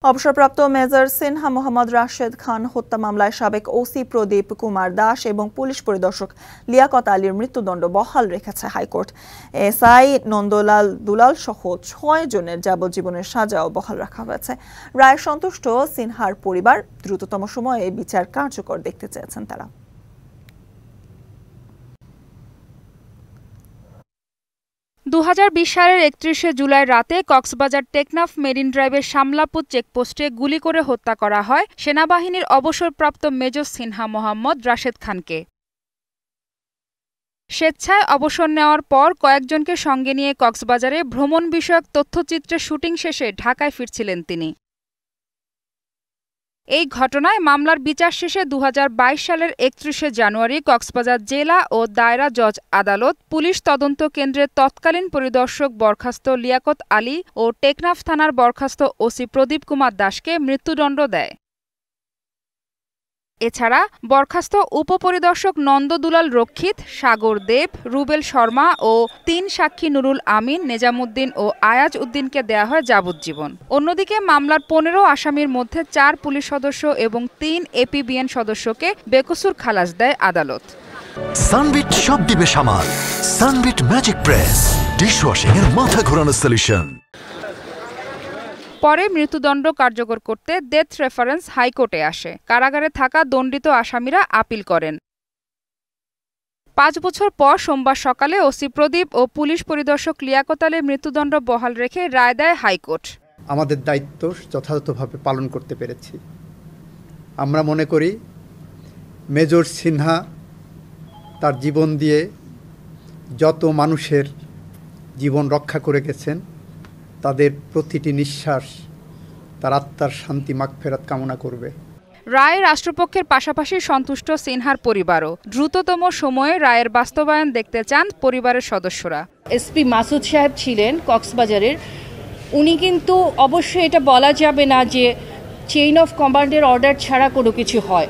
অবসরপ্রাপ্ত মেজর সিনহা মোহাম্মদ রাশেদ খান হত্যা মামলায় সাবেক ওসি প্রদীপ কুমার দাস এবং পুলিশ পরিদর্শক লিয়াকত আলীর মৃত্যুদণ্ড বহাল রেখেছে হাইকোর্ট। এসআই নন্দলাল দুলাল সহ ৬ জনের যাবজ্জীবনের সাজাও বহাল রাখা হয়েছে। রায় সন্তুষ্ট সিনহার পরিবার দ্রুততম সময়ে বিচার কার্যকর দেখতে চেয়েছেন তারা। 2020 সালের 31 জুলাই রাতে কক্সবাজার টেকনাফ মেরিন ড্রাইভের শামলাপুর চেকপোস্টে গুলি করে হত্যা করা হয় সেনাবাহিনীর অবসরপ্রাপ্ত মেজর সিনহা মোহাম্মদ রাশেদ খানকে। স্বেচ্ছায় অবসর নেওয়ার পর কয়েকজনকে সঙ্গে নিয়ে কক্সবাজারে ভ্রমণ বিষয়ক তথ্যচিত্রের শুটিং শেষে ঢাকায় ফিরছিলেন তিনি। এই ঘটনায় মামলার বিচার শেষে 2022 সালের 31 জানুয়ারি কক্সবাজার জেলা ও দায়রা জজ আদালত পুলিশ তদন্ত কেন্দ্রের তৎকালীন পরিদর্শক বরখাস্ত লিয়াকত আলী ও টেকনাফ থানার বরখাস্ত ওসি প্রদীপ কুমার দাসকে মৃত্যুদণ্ড দেয়। এছাড়া বরখাস্ত উপপরিদর্শক নন্দ দুলাল রক্ষিত, সাগর দেব, রুবেল শর্মা ও ৩ সাক্ষী নুরুল আমিন, নেজামুদ্দিন ও আয়াজ উদ্দিনকে দেয়া হয় যাবজ্জীবন। অন্যদিকে মামলার 15 আসামির মধ্যে 4 পুলিশ সদস্য এবং 3 এপিবিএন সদস্যকে বেকসুর খালাস দেয় আদালত। সানবিট সব দিবে সামাল। সানবিট ম্যাজিক প্রেস ডিশওয়াশিং এর মাথা ঘোরানো সলিউশন। পরে মৃত্যুদণ্ড কার্যকর করতে ডেথ রেফারেন্স হাইকোর্টে আসে। কারাগারে থাকা দণ্ডিত আসামিরা আপিল করেন। 5 বছর পর সোমবার সকালে ওসি প্রদীপ ও পুলিশ পরিদর্শক লিয়াকত আলীর মৃত্যুদণ্ড বহাল রেখে রায় দেয় হাইকোর্ট। আমাদের দায়িত্ব যথাযথভাবে পালন করতে পেরেছি। আমরা মনে করি মেজর সিনহা তার জীবন দিয়ে যত মানুষের জীবন রক্ষা করে গেছেন তাদের প্রতিটি নিঃশ্বাস তার আত্মার শান্তি মাগফিরাত কামনা করবে। রায় রাষ্ট্রপক্ষের পাশাপাশি সন্তুষ্ট সিনহার পরিবারও। দ্রুততম সময়ে রায়ের বাস্তবায়ন দেখতে চান পরিবারের সদস্যরা। এসপি মাসুদ সাহেব ছিলেন কক্সবাজারের। উনি কিন্তু অবশ্যই এটা বলা যাবে না যে চেইন অফ কমান্ডের অর্ডার ছাড়া কোনো কিছু হয়।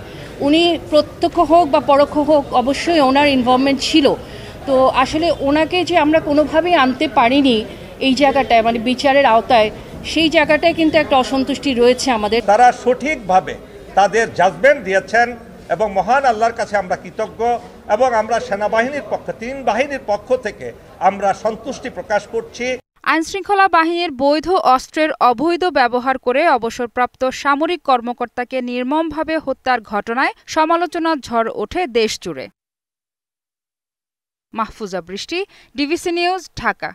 উনি প্রত্যক্ষ হোক বা পরোক্ষ হোক অবশ্যই ওনার ইনভলভমেন্ট ছিল। তো আসলে ওনাকে যে আমরা কোনোভাবেই আনতে পারিনি এই জায়গাটায়, মানে বিচারের আওতায়, সেই জায়গাটায় কিন্তু একটা অসন্তুষ্টি রয়েছে আমাদের। তারা সঠিকভাবে তাদের জাজমেন্ট দিয়েছেন এবং মহান আল্লাহর কাছে আমরা কৃতজ্ঞ এবং আমরা সেনাবাহিনীর পক্ষ 3 বাহিনীর পক্ষ থেকে আমরা সন্তুষ্টি প্রকাশ করছি। আইনশৃঙ্খলা বাহিনীর বৈধ অস্ত্রের অবৈধ ব্যবহার করে অবসরপ্রাপ্ত সামরিক কর্মকর্তাকে নির্মমভাবে হত্যার ঘটনায় সমালোচনার ঝড় ওঠে দেশজুড়ে। মাহফুজা বৃষ্টি, ডিবিসি নিউজ, ঢাকা।